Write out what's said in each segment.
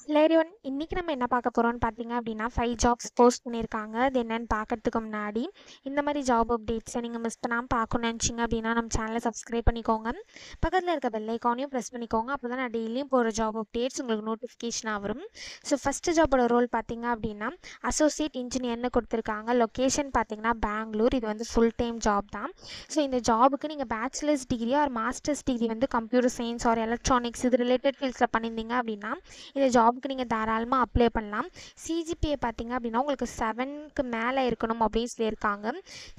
Hello everyone, இன்னைக்கு நம்ம என்ன பார்க்க போறோம்னு பார்த்தீங்க அப்படின்னா 5 ஜாப்ஸ் போஸ்ட் பண்ணியிருக்காங்க. அது என்னன்னு பார்க்கறதுக்கு முன்னாடி இந்த மாதிரி ஜாப் அப்டேட்ஸை நீங்கள் மிஸ் பண்ணாமல் பார்க்கணும்னு நினச்சிங்க அப்படின்னா நம்ம சேனலை சப்ஸ்கிரைப் பண்ணிக்கோங்க. பக்கத்தில் இருக்க பெல் ஐக்கானையும் ப்ரெஸ் பண்ணிக்கோங்க. அப்போ தான் நான் டெய்லியும் போகிற ஜாப் அப்டேட்ஸ் உங்களுக்கு நோட்டிஃபிகேஷனாக வரும். ஸோ ஃபஸ்ட்டு ஜாபோட ரோல் பார்த்தீங்க அப்படின்னா அசோசியேட் இன்ஜினியர்னு கொடுத்துருக்காங்க. லொக்கேஷன் பார்த்தீங்கன்னா பெங்களூர். இது வந்து ஃபுல் டைம் ஜாப் தான். ஸோ இந்த ஜாபுக்கு நீங்கள் bachelors degree or masters degree வந்து கம்ப்யூட்டர் சயின்ஸ் ஆர் எலக்ட்ரானிக்ஸ் இது ரிலேட்டட் ஃபீல்ட்ஸில் பண்ணியிருந்தீங்க அப்படின்னா இந்த ஜாபுக்கு நீங்கள் தாராளமாக அப்ளை பண்ணலாம். சிஜிபிஏ பார்த்தீங்க அப்படின்னா உங்களுக்கு 7க்கு மேலே இருக்கணும் அப்படின்னு சொல்லியிருக்காங்க.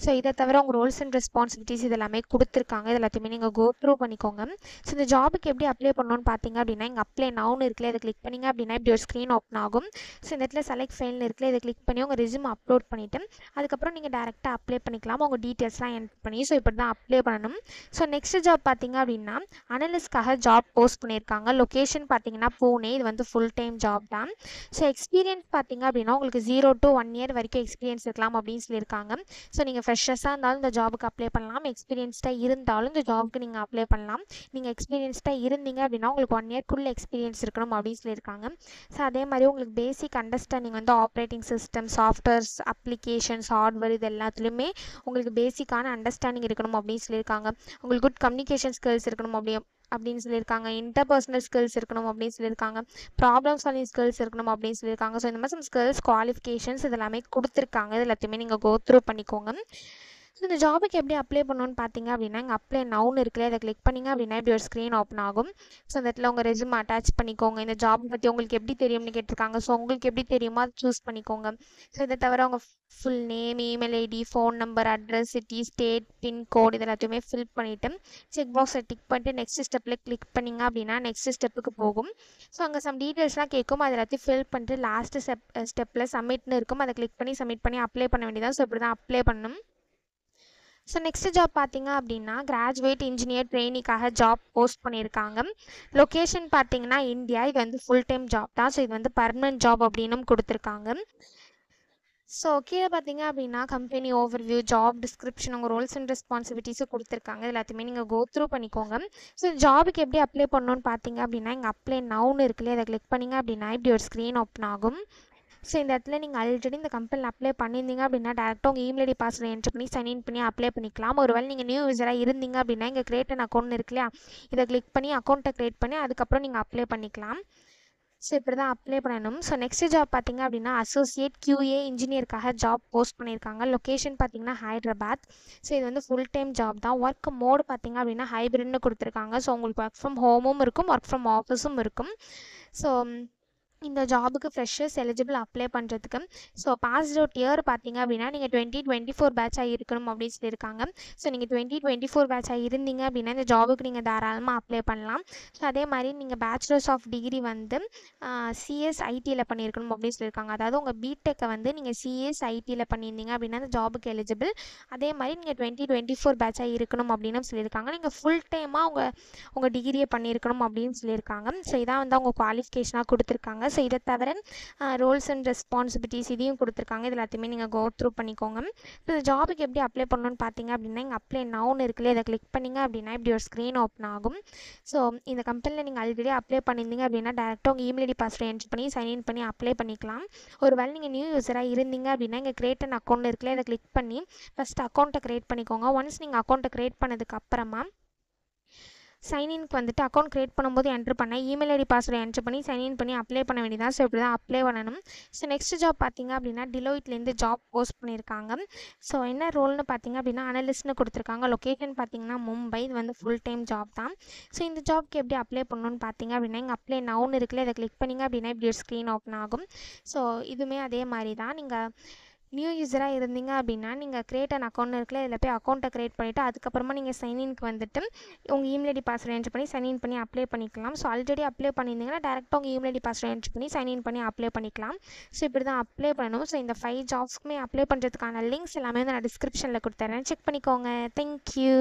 ஸோ இதை தவிர உங்கள் ரோல்ஸ் அண்ட் ரெஸ்பான்சிபிலிட்டிஸ் இது எல்லாமே கொடுத்துருக்காங்க. இது எல்லாத்தையுமே நீங்கள் கோ த்ரூ பண்ணிக்கோங்க. ஸோ இந்த ஜாபுக்கு எப்படி அப்ளை பண்ணணும்னு பார்த்தீங்க அப்படின்னா இங்கே அப்ளை நவுன்னு இருக்குல்ல, இதை கிளிக் பண்ணிங்க அப்படின்னா இப்படி ஒரு ஸ்க்ரீன் ஓப்பன் ஆகும். ஸோ இந்த இடத்துல செலக்ட் ஃபைல்னு இருக்குல்ல, இதை கிளிக் பண்ணி உங்கள் ரெஸ்யூம் அப்லோட் பண்ணிவிட்டு அதுக்கப்புறம் நீங்கள் டேரெக்டாக அப்ளை பண்ணிக்கலாம். உங்கள் டீட்டெயில்ஸ்லாம் என்ட்ரு பண்ணி ஸோ இப்படி தான் அப்ளை பண்ணணும். ஸோ நெக்ஸ்ட் ஜாப் பார்த்தீங்க அப்படின்னா அனலிஸ்ட்காக ஜாப் போஸ்ட் பண்ணியிருக்காங்க. லொக்கேஷன் பார்த்தீங்கன்னா பூனே. இது வந்து ஃபுல் டைம் ஜாப் தான். ஸோ எக்ஸ்பீரியன்ஸ் பார்த்தீங்க அப்படின்னா உங்களுக்கு 0 to 1 year வரைக்கும் எக்ஸ்பீரியன்ஸ் இருக்கலாம் அப்படின்னு சொல்லியிருக்காங்க. ஸோ நீங்கள் ஃப்ரெஷர்ஸாக இருந்தாலும் இந்த ஜாபுக்கு அப்ளை பண்ணலாம். எக்ஸ்பீரியன்ஸ்டாக இருந்தாலும் இந்த ஜாபுக்கு நீங்கள் அப்ளை பண்ணலாம். நீங்கள் எக்ஸ்பீரியன்ஸ்டாக இருந்தீங்க அப்படின்னா உங்களுக்கு 1 yearக்குள்ளே எக்ஸ்பீரியன்ஸ் இருக்கணும் அப்படின்னு சொல்லியிருக்காங்க. ஸோ அதே மாதிரி உங்களுக்கு பேசிக் அண்டர்ஸ்டாண்டிங் வந்து operating system, softwares, applications, hardware இது எல்லாத்துலேயுமே உங்களுக்கு பேசிக்கான அண்டர்ஸ்டாண்டிங் இருக்கணும் அப்படின்னு சொல்லியிருக்காங்க. உங்களுக்கு குட் கம்யூனிகேஷன் ஸ்கில்ஸ் இருக்கணும் அப்படின்னு சொல்லியிருக்காங்க. இன்டர்பர்சனல் ஸ்கில்ஸ் இருக்கணும் அப்படின்னு சொல்லியிருக்காங்க. ப்ராப்ளம் சால்விங் ஸ்கில்ஸ் இருக்கணும் அப்படின்னு சொல்லியிருக்காங்க. ஸோ இந்த மாதிரி சம் ஸ்கில்ஸ், குவாலிஃபிகேஷன்ஸ் இது எல்லாமே கொடுத்துருக்காங்க. இது எல்லாத்தையுமே நீங்கள் கோ த்ரூ பண்ணிக்கோங்க. ஸோ இந்த ஜாபுக்கு எப்படி அப்ளை பண்ணணும்னு பார்த்தீங்க அப்படின்னா இங்கே அப்ளை நவுன் இருக்குல்ல, இதை கிளிக் பண்ணிங்க அப்படின்னா இப்படி ஒரு ஸ்க்ரீன் ஓப்பன் ஆகும். ஸோ இந்த இடத்துல உங்கள் ரெஸ்யூம் அட்டாச் பண்ணிக்கோங்க. இந்த ஜாப் பற்றி உங்களுக்கு எப்படி தெரியும்னு கேட்டிருக்காங்க. ஸோ உங்களுக்கு எப்படி தெரியுமோ அதை சூஸ் பண்ணிக்கோங்க. ஸோ இதை தவிர உங்கள் full name, email ID, phone number, address, city, state, pincode இது எல்லாத்தையுமே ஃபில் பண்ணிவிட்டு செக் பாக்ஸை டிக் பண்ணிட்டு நெக்ஸ்ட் ஸ்டெப்பில் கிளிக் பண்ணிங்க அப்படின்னா நெக்ஸ்ட் ஸ்டெப்புக்கு போகும். ஸோ அங்கே சம் டீட்டெயில்ஸ்லாம் கேட்கும். அது எல்லாத்தையும் ஃபில் பண்ணிட்டு லாஸ்ட் ஸ்டெப்பில் சப்மிட்னு இருக்கும். அதை கிளிக் பண்ணி சப்மிட் பண்ணி அப்ளை பண்ண வேண்டியதான். ஸோ இப்படி தான் அப்ளை பண்ணணும். ஸோ நெக்ஸ்ட் ஜாப் பார்த்தீங்க அப்படின்னா கிராஜுவேட் இன்ஜினியர் ட்ரெயினிக்காக ஜாப் போஸ்ட் பண்ணியிருக்காங்க. லொக்கேஷன் பார்த்தீங்கன்னா இந்தியா. இது வந்து ஃபுல் டைம் ஜாப் தான். ஸோ இது வந்து பர்மனன்ட் ஜாப் அப்படின்னும் கொடுத்துருக்காங்க. ஸோ கீழே பார்த்தீங்க அப்படின்னா கம்பெனி ஓவர்வியூ, ஜாப் டிஸ்கிரிப்ஷன், உங்கள் ரோல்ஸ் அண்ட் ரெஸ்பான்சிபிலிட்டிஸும் கொடுத்துருக்காங்க. எல்லாத்தையுமே நீங்கள் கோ த்ரூ பண்ணிக்கோங்க. ஸோ ஜாபுக்கு எப்படி அப்ளை பண்ணணும்னு பார்த்தீங்க அப்படின்னா இங்கே அப்ளை நவுன்னு இருக்குல்ல, அதை கிளிக் பண்ணிங்க அப்படின்னா இப்படி ஒரு ஸ்க்ரீன் ஓப்பன் ஆகும். ஸோ இந்த இடத்துல நீங்கள் ஆல்ரெடி இந்த கம்பெனியில் அப்ளை பண்ணியிருந்தீங்க அப்படின்னா டேரெக்டாக உங்கள் இமெயில் ஐடி பாஸ்வேர்டு என்ட்ரு பண்ணி சைன்இன் பண்ணி அப்ளை பண்ணிக்கலாம். ஒருவேளை நீங்கள் நியூ யூஸராக இருந்தீங்க அப்படின்னா இங்கே கிரியேட் அன் அக்கௌண்ட் இருக்கு இல்லையா, இதை கிளிக் பண்ணி அக்கௌண்ட்டை கிரியேட் பண்ணி அதுக்கப்புறம் நீங்கள் அப்ளை பண்ணிக்கலாம். ஸோ இப்படி தான் அப்ளை பண்ணணும். ஸோ நெக்ஸ்ட் ஜாப் பார்த்தீங்க அப்படின்னா அசோசியேட் QA இன்ஜினியருக்காக ஜாப் போஸ்ட் பண்ணியிருக்காங்க. லொக்கேஷன் பார்த்தீங்கன்னா ஹைதராபாத். ஸோ இது வந்து ஃபுல் டைம் ஜாப் தான். ஒர்க் மோடு பார்த்தீங்க அப்படின்னா ஹைப்ரிட்னு கொடுத்துருக்காங்க. ஸோ உங்களுக்கு ஒர்க் ஃப்ரம் ஹோமும் இருக்கும், ஒர்க் ஃப்ரம் ஆஃபீஸும் இருக்கும். ஸோ இந்த ஜாபுக்கு ஃப்ரெஷர்ஸ் எலிஜிபிள் அப்ளை பண்ணுறதுக்கு. ஸோ பாஸ்ட் அவுட் இயர் பார்த்தீங்க அப்படின்னா நீங்கள் 2024 பேட்சாக இருக்கணும் அப்படின்னு சொல்லியிருக்காங்க. ஸோ நீங்கள் 2024 பேட்சாக இருந்தீங்க அப்படின்னா இந்த ஜாபுக்கு நீங்கள் தாராளமாக அப்ளை பண்ணலாம். ஸோ அதே மாதிரி நீங்கள் பேச்சுலர்ஸ் ஆஃப் டிகிரி வந்து CS ஐடியில் பண்ணியிருக்கணும் அப்படின்னு சொல்லியிருக்காங்க. அதாவது உங்கள் பிடெக்கை வந்து நீங்கள் CS ஐடியில் பண்ணியிருந்தீங்க அப்படின்னா அந்த ஜாபுக்கு எலிஜிபிள். அதே மாதிரி நீங்கள் 2024 பேட்சாக இருக்கணும் அப்படின்னு சொல்லியிருக்காங்க. நீங்கள் ஃபுல் டைமாக உங்கள் டிகிரியை பண்ணியிருக்கணும் அப்படின்னு சொல்லியிருக்காங்க. ஸோ இதான் வந்து அவங்க குவாலிஃபிகேஷனாக கொடுத்துருக்காங்க. ஸோ இதை தவிர ரோல்ஸ் அண்ட் ரெஸ்பான்சிபிலிட்டிஸ் இதையும் கொடுத்துருக்காங்க. இது எல்லாத்தையுமே நீங்கள் கோ த்ரூ பண்ணிக்கோங்க. ஸோ இந்த ஜாபுக்கு எப்படி அப்ளை பண்ணணும்னு பார்த்தீங்க அப்படின்னா இங்கே அப்ளை நவுன் இருக்குல்ல, இதை கிளிக் பண்ணிங்க அப்படின்னா இப்படி ஒரு ஸ்க்ரீன் ஓப்பன் ஆகும். ஸோ இந்த கம்பெனியில் நீங்கள் ஆல்ரெடி அப்ளை பண்ணியிருந்தீங்க அப்படின்னா டேரெக்டாக உங்கள் இமெயில் ஐடி பாஸ்வேர்டு என்ட்ரு பண்ணி சைன்இன் பண்ணி அப்ளை பண்ணிக்கலாம். ஒருவேளை நீங்கள் நியூ யூஸராக இருந்தீங்க அப்படின்னா இங்கே கிரியேட் அன் அக்கௌண்ட் இருக்குல்ல, இதை கிளிக் பண்ணி ஃபஸ்ட் அக்கௌண்ட்டை கிரியேட் பண்ணிக்கோங்க. ஒன்ஸ் நீங்கள் அக்கௌண்ட்டை கிரியேட் பண்ணதுக்கு அப்புறமா சைன்இன்க்கு வந்துட்டு அக்கௌண்ட் கிரியேட் பண்ணும்போது என்ட்ரு பண்ண இமெயில் ஐடி பாஸ்வேர்டு என்ட்ரு பண்ணி சைன்இன் பண்ணி அப்ளை பண்ண வேண்டியதான். ஸோ இப்படி தான் அப்ளை பண்ணணும். ஸோ நெக்ஸ்ட் ஜாப் பார்த்தீங்க அப்படின்னா டிலோயிட்லேருந்து ஜாப் போஸ்ட் பண்ணியிருக்காங்க. ஸோ என்ன ரோல்னு பார்த்தீங்க அப்படின்னா அனலிஸ்ட்னு கொடுத்துருக்காங்க. லொக்கேஷன் பார்த்தீங்கன்னா மும்பை. இது வந்து ஃபுல் டைம் ஜாப் தான். ஸோ இந்த ஜாப்க்கு எப்படி அப்ளை பண்ணணும்னு பார்த்தீங்க அப்படின்னா இங்கே அப்ளை நவுன் இருக்குல்ல, இதை கிளிக் பண்ணிங்க அப்படின்னா இப்படி ஒரு ஸ்க்ரீன் ஓப்பன் ஆகும். ஸோ இதுவுமே அதே மாதிரி தான். நீங்கள் நியூ யூஸராக இருந்தீங்க அப்படின்னா நீங்கள் கிரியேட் அன் அக்கௌண்ட் இருக்குல்ல, இதில் போய் அக்கௌண்ட்டை கிரியேட் பண்ணிவிட்டு அதுக்கப்புறமா நீங்கள் சைன்இன்க்கு வந்துட்டு உங்கள் இமெயில் ஐடி பாஸ்வேர்டு என்ட்ரு பண்ணி சைன்இன் பண்ணி அப்ளை பண்ணிக்கலாம். ஸோ ஆல்ரெடி அப்ளை பண்ணியிருந்தீங்கன்னா டேரெக்டாக உங்கள் இமெயில் ஐடி பாஸ்வேர்டு என்ட்ரு பண்ணி சைன்இன் பண்ணி அப்ளை பண்ணிக்கலாம். ஸோ இப்படி தான் அப்ளை பண்ணணும். ஸோ இந்த 5 ஜாப்ஸ்க்குமே அப்ளை பண்ணுறதுக்கான லிங்க்ஸ் எல்லாமே வந்து நான் டிஸ்கிரிப்ஷனில் கொடுத்துட்றேன். செக் பண்ணிக்கோங்க. தேங்க்யூ.